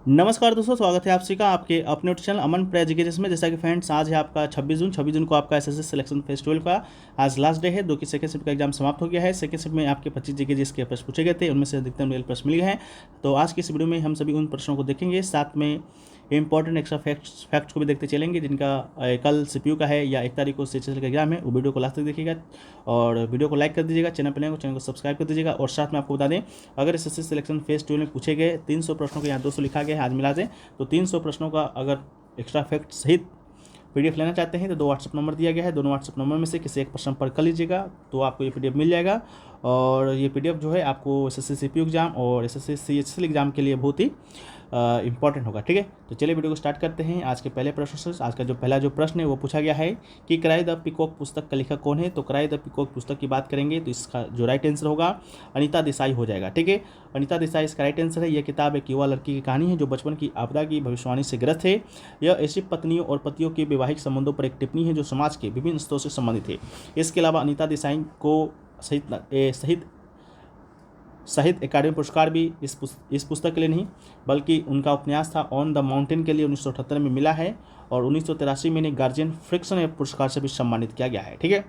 नमस्कार दोस्तों, स्वागत है आप सभी का आपके अपने चैनल अमन प्रे एजुकेशन में। जैसा कि फ्रेंड्स, आज है आपका 26 जून को आपका एसएससी सिलेक्शन फेस्टिवल का आज लास्ट डे है। जो कि सेकंड शिफ्ट का एग्जाम समाप्त हो गया है। सेकंड शिफ्ट में आपके 25 जीके जिसके प्रश्न पूछे गए थे, उनमें से अधिकतम रियल प्रश्न मिल गए हैं। तो आज की इस वीडियो में हम सभी उन प्रश्नों को देखेंगे, साथ में इंपॉर्टेंट एक्स्ट्रा फैक्ट्स को भी देखते चलेंगे, जिनका कल सीपीयू का है या 1 तारीख को सीएचएसएल का एग्जाम है। वो वीडियो को लास्ट तक देखिएगा और वीडियो को लाइक कर दीजिएगा, चैनल पर नए हो चैनल को सब्सक्राइब कर दीजिएगा। और साथ में आपको बता दें, अगर एसएससी सिलेक्शन फेज 2 में पूछे गए 300 प्रश्नों को यहाँ 200 लिखा गया है, आज मिला दें तो 300 प्रश्नों का अगर एक्स्ट्रा फैक्ट सहित पीडीएफ लेना चाहते हैं तो 2 व्हाट्सअप नंबर दिया गया है। दोनों व्हाट्सअप नंबर में से किसी एक पर संपर्क कर लीजिएगा तो आपको ये पीडीएफ मिल जाएगा। और ये पीडीएफ जो है आपको एसएससी सीपीयू एग्जाम और एसएससी सीएचएसएल एग्जाम के लिए बहुत ही इंपॉर्टेंट होगा। ठीक है, तो चलिए वीडियो को स्टार्ट करते हैं। आज के पहले प्रश्न से आज का जो पहला प्रश्न है वो पूछा गया है कि क्राई द पीकॉक पुस्तक का लेखक कौन है। तो क्राई द पीकॉक पुस्तक की बात करेंगे तो इसका जो राइट आंसर होगा अनीता देसाई हो जाएगा। ठीक है, अनीता देसाई इसका राइट आंसर है। यह किताब एक युवा लड़की की कहानी है जो बचपन की आपदा की भविष्यवाणी से ग्रस्त है। यह ऐसी पत्नियों और पतियों के वैवाहिक संबंधों पर एक टिप्पणी है जो समाज के विभिन्न स्तरों से संबंधित है। इसके अलावा अनीता देसाई को साहित्य अकादमी पुरस्कार भी इस पुस्तक के लिए नहीं बल्कि उनका उपन्यास था ऑन द माउंटेन के लिए 1978 में मिला है। और 1983 में इन्हें गार्जियन फ्रिक्शन पुरस्कार से भी सम्मानित किया गया है। ठीक है,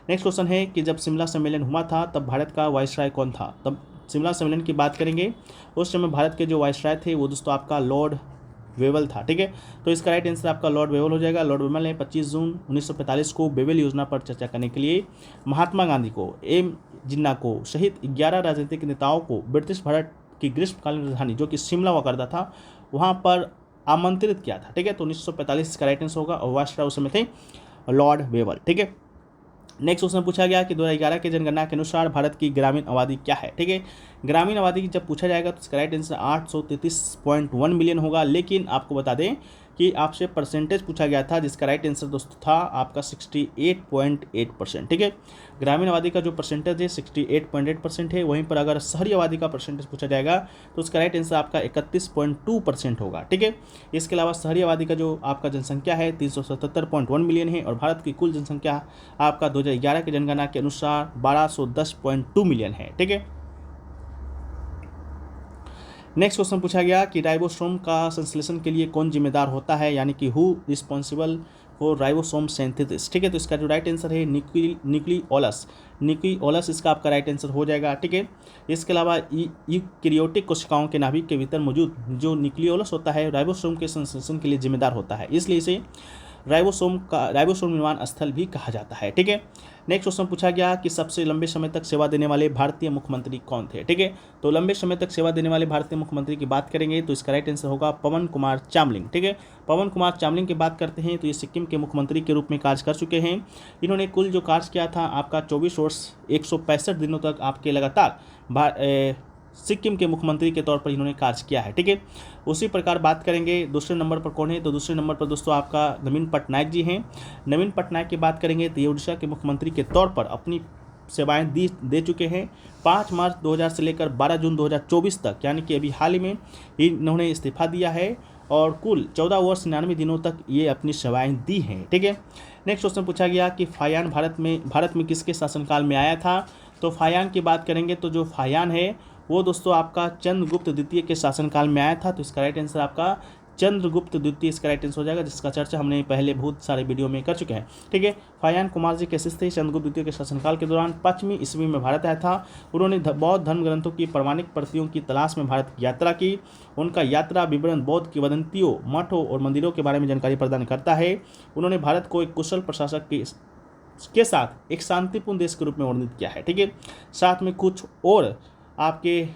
नेक्स्ट क्वेश्चन है कि जब शिमला सम्मेलन हुआ था तब भारत का वाइसराय कौन था। तब शिमला सम्मेलन की बात करेंगे, उस समय भारत के जो वाइसराय थे वो दोस्तों आपका लॉर्ड वेवल था। ठीक है, तो इसका राइट आंसर आपका लॉर्ड वेवल हो जाएगा। लॉर्ड वेवल ने 25 जून 1945 को वेवल योजना पर चर्चा करने के लिए महात्मा गांधी को, एम जिन्ना को सहित 11 राजनीतिक नेताओं को ब्रिटिश भारत की ग्रीष्मकालीन राजधानी जो कि शिमला हुआ करता था वहाँ पर आमंत्रित किया था। ठीक है, तो 1945 का राइट आंसर होगा और वाइसराय उस समय थे लॉर्ड वेवल। ठीक है, नेक्स्ट क्वेश्चन पूछा गया कि 2011 के जनगणना के अनुसार भारत की ग्रामीण आबादी क्या है। ठीक है, ग्रामीण आबादी की जब पूछा जाएगा तो इसका राइट आंसर 833.1 मिलियन होगा। लेकिन आपको बता दें कि आपसे परसेंटेज पूछा गया था जिसका राइट आंसर दोस्तों था आपका 68.8%। ठीक है, ग्रामीण आबादी का जो परसेंटेज है 68.8% है। वहीं पर अगर शहरी आबादी का परसेंटेज पूछा जाएगा तो उसका राइट आंसर आपका 31.2% होगा। ठीक है, इसके अलावा शहरी आबादी का जो आपका जनसंख्या है 377.1 मिलियन है और भारत की कुल जनसंख्या आपका 2011 की जनगणना के अनुसार 1210.2 मिलियन है। ठीक है, नेक्स्ट क्वेश्चन पूछा गया कि राइबोसोम का संश्लेषण के लिए कौन जिम्मेदार होता है, यानी कि who responsible for ribosome synthesis. ठीक है, तो इसका जो राइट आंसर है न्यूक्लियोलस इसका आपका राइट आंसर हो जाएगा। ठीक है, इसके अलावा यूकैरियोटिक कोशिकाओं के नाभिक के भीतर मौजूद जो न्यूक्लियोलस होता है राइबोसोम के संश्लेषण के लिए जिम्मेदार होता है, इसलिए इसे राइबोसोम निर्माण स्थल भी कहा जाता है। ठीक है, नेक्स्ट क्वेश्चन पूछा गया कि सबसे लंबे समय तक सेवा देने वाले भारतीय मुख्यमंत्री कौन थे। ठीक है, तो लंबे समय तक सेवा देने वाले भारतीय मुख्यमंत्री की बात करेंगे तो इसका राइट आंसर होगा पवन कुमार चामलिंग। ठीक है, पवन कुमार चामलिंग की बात करते हैं तो ये सिक्किम के मुख्यमंत्री के रूप में कार्य कर चुके हैं। इन्होंने कुल जो कार्य किया था आपका 24 वर्ष 165 दिनों तक आपके लगातार सिक्किम के मुख्यमंत्री के तौर पर इन्होंने कार्य किया है। ठीक है, उसी प्रकार बात करेंगे दूसरे नंबर पर कौन है, तो दूसरे नंबर पर दोस्तों आपका नवीन पटनायक जी हैं। नवीन पटनायक की बात करेंगे तो ये उड़ीसा के मुख्यमंत्री के तौर पर अपनी सेवाएं दे चुके हैं। 5 मार्च 2000 से लेकर 12 जून 2024 तक, यानी कि अभी हाल ही में इन्होंने इस्तीफा दिया है और कुल 14 वर्ष 99 दिनों तक ये अपनी सेवाएं दी हैं। ठीक है, नेक्स्ट क्वेश्चन पूछा गया कि फायान भारत में किसके शासनकाल में आया था। तो फायान की बात करेंगे तो जो फायान है वो दोस्तों आपका चंद्रगुप्त द्वितीय के शासनकाल में आया था। तो इसका राइट आंसर आपका चंद्रगुप्त द्वितीय इसका राइट आंसर हो जाएगा, जिसका चर्चा हमने पहले बहुत सारे वीडियो में कर चुके हैं। ठीक है, फायान कुमार जी कैसे थे चंद्रगुप्त द्वितीय के शासनकाल के दौरान 5वीं ईस्वी में भारत आया था। उन्होंने बौद्ध धर्म ग्रंथों की प्रमाणिक प्रतियों की तलाश में भारत की यात्रा की। उनका यात्रा विवरण बौद्ध किंवदंतियों, मठों और मंदिरों के बारे में जानकारी प्रदान करता है। उन्होंने भारत को एक कुशल प्रशासक के साथ एक शांतिपूर्ण देश के रूप में वर्णित किया है। ठीक है, साथ में कुछ और आपके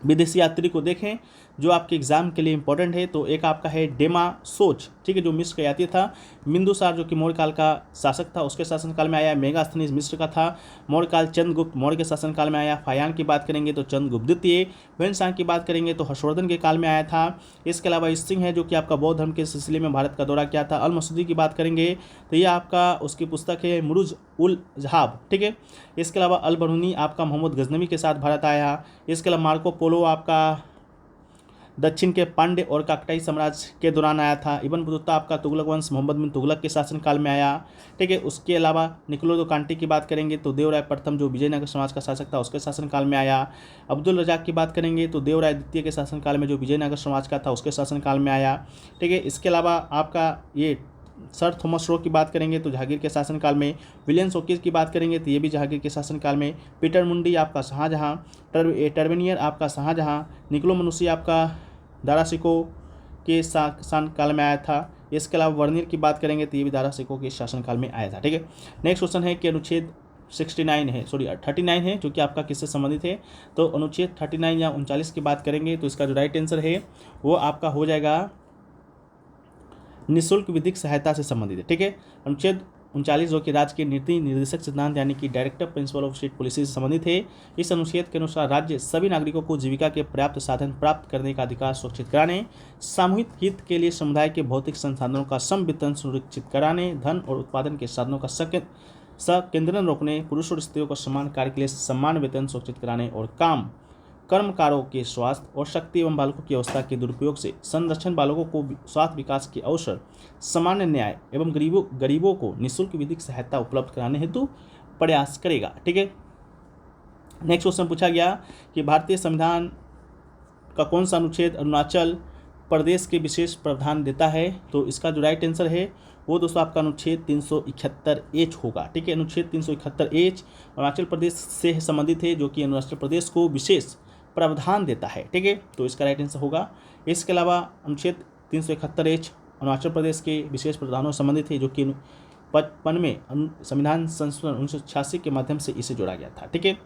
विदेशी यात्री को देखें जो आपके एग्जाम के लिए इंपॉर्टेंट है। तो एक आपका है डेमा सोच, ठीक है, जो मिस्र का यात्री था। बिंदुसार जो कि मौर्य काल का शासक था उसके शासनकाल में आया। मेगास्थनीज मिस्र का था। मौर्य काल चंद्रगुप्त मौर्य के शासनकाल में आया। फायान की बात करेंगे तो चंद्रगुप्त द्वितीय। ह्वेनसांग की बात करेंगे तो हर्षवर्धन के काल में आया था। इसके अलावा सिंह है जो कि आपका बौद्ध धर्म के सिलसिले में भारत का दौरा किया था। अल मसूदी की बात करेंगे तो ये आपका उसकी पुस्तक है मुरुज उल जहाब। ठीक है, इसके अलावा अल बरूनी आपका मोहम्मद गजनवी के साथ भारत आया। इसके अलावा मार्को पोलो आपका दक्षिण के पांड्य और काकटाई साम्राज्य के दौरान आया था। इब्न बतूता आपका तुगलक वंश मोहम्मद बिन तुगलक के शासनकाल में आया, ठीक है। उसके अलावा निकोलो दो कांटी की बात करेंगे तो देवराय प्रथम जो विजयनगर समाज का शासक था उसके शासनकाल में आया। अब्दुल रजाक की बात करेंगे तो देवराय द्वितीय के शासनकाल में जो विजयनगर समाज का था उसके शासनकाल में आया, ठीक है। इसके अलावा आपका ये सर थॉमस रो की बात करेंगे तो जहांगीर के शासनकाल में। विलियम शोकीज की बात करेंगे तो ये भी जहांगीर के शासनकाल में। पीटर मुंडी आपका शाहजहां, टर्वेनियर आपका शाहजहां, निकोलो मनुष्य आपका दारा शिकोह के शासनकाल में आया था। इसके अलावा वर्नियर की बात करेंगे तो ये भी दारा शिकोह के शासनकाल में आया था, ठीक है। नेक्स्ट क्वेश्चन है कि अनुच्छेद 39 है जो कि आपका किससे संबंधित है, तो अनुच्छेद 39 या 39 की बात करेंगे तो इसका जो राइट आंसर है वो आपका हो जाएगा निःशुल्क विधिक सहायता से संबंधित है, ठीक है। अनुच्छेद 39 जो कि राज्य के नीति निर्देशक सिद्धांत यानी कि directive principle of state policy से संबंधित है। इस अनुच्छेद के अनुसार राज्य सभी नागरिकों को जीविका के पर्याप्त साधन प्राप्त करने का अधिकार सुरक्षित कराने, सामूहिक हित के लिए समुदाय के भौतिक संसाधनों का सम वितरण सुनिश्चित कराने, धन और उत्पादन के साधनों का संकेंद्रण रोकने, पुरुष और स्त्रियों को समान कार्य के लिए समान वेतन सुरक्षित कराने और कर्मकारों के स्वास्थ्य और शक्ति एवं बालकों की अवस्था के दुरुपयोग से संरक्षण, बालकों को स्वास्थ्य विकास के अवसर, सामान्य न्याय एवं गरीबों को निःशुल्क विधिक सहायता उपलब्ध कराने हेतु प्रयास करेगा, ठीक है। नेक्स्ट क्वेश्चन पूछा गया कि भारतीय संविधान का कौन सा अनुच्छेद अरुणाचल प्रदेश के विशेष प्रावधान देता है, तो इसका जो राइट आंसर है वो दोस्तों आपका अनुच्छेद 371H होगा, ठीक है। अनुच्छेद 371H अरुणाचल प्रदेश से संबंधित है जो कि अरुणाचल प्रदेश को विशेष प्रावधान देता है, ठीक है। तो इसका राइट आंसर होगा। इसके अलावा अनुच्छेद 371H अरुणाचल प्रदेश के विशेष प्रावधानों से संबंधित है जो कि 55वें संविधान संशोधन 1986 के माध्यम से इसे जोड़ा गया था, ठीक है।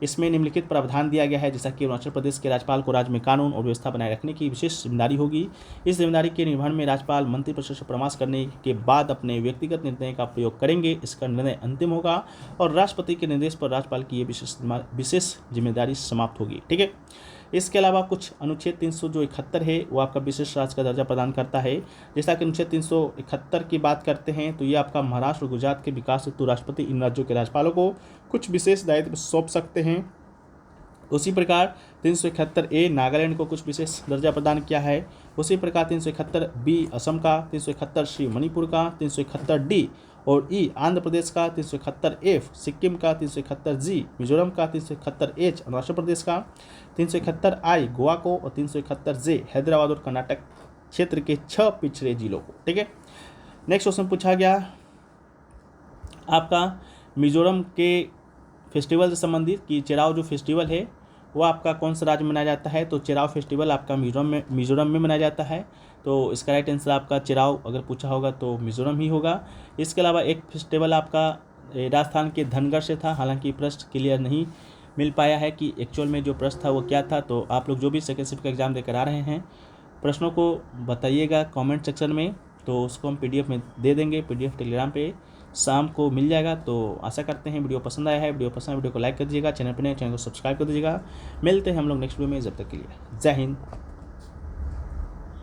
इसमें निम्नलिखित प्रावधान दिया गया है जैसा कि अरुणाचल प्रदेश के राज्यपाल को राज्य में कानून और व्यवस्था बनाए रखने की विशेष जिम्मेदारी होगी। इस जिम्मेदारी के निर्वहन में राज्यपाल मंत्रिपरिषद से परामर्श करने के बाद अपने व्यक्तिगत निर्णय का प्रयोग करेंगे। इसका निर्णय अंतिम होगा और राष्ट्रपति के निर्देश पर राज्यपाल की ये विशेष जिम्मेदारी समाप्त होगी, ठीक है। इसके अलावा कुछ अनुच्छेद 371 है वो आपका विशेष राज्य का दर्जा प्रदान करता है। जैसा कि अनुच्छेद 371 की बात करते हैं तो ये आपका महाराष्ट्र और गुजरात के विकास हेतु राष्ट्रपति इन राज्यों के राज्यपालों को कुछ विशेष दायित्व सौंप सकते हैं। उसी प्रकार 371A नागालैंड को कुछ विशेष दर्जा प्रदान किया है। उसी प्रकार 371B असम का, 371C मणिपुर का, 371D और E आंध्र प्रदेश का, 371F सिक्किम का, 371G मिजोरम का, 371H अरुणाचल प्रदेश का, 371I गोवा को और 371J हैदराबाद और कर्नाटक क्षेत्र के 6 पिछड़े जिलों को, ठीक है। नेक्स्ट क्वेश्चन पूछा गया आपका मिजोरम के फेस्टिवल से संबंधित कि चेराव जो फेस्टिवल है वो आपका कौन सा राज्य में मनाया जाता है, तो चेराव फेस्टिवल आपका मिजोरम में मनाया जाता है। तो इसका राइट आंसर आपका चेराव अगर पूछा होगा तो मिजोरम ही होगा। इसके अलावा एक फेस्टिवल आपका राजस्थान के धनगढ़ से था, हालांकि प्रश्न क्लियर नहीं मिल पाया है कि एक्चुअल में जो प्रश्न था वो क्या था। तो आप लोग जो भी सेकेंड शिफ्ट का एग्ज़ाम देकर आ रहे हैं प्रश्नों को बताइएगा कमेंट सेक्शन में, तो उसको हम PDF में दे देंगे। PDF टेलीग्राम पे शाम को मिल जाएगा। तो आशा करते हैं वीडियो पसंद आया है। वीडियो को लाइक कर दीजिएगा, चैनल पर नए चैनल को सब्सक्राइब कर दीजिएगा। मिलते हैं हम लोग नेक्स्ट वीडियो में, जब तक के लिए जय हिंद।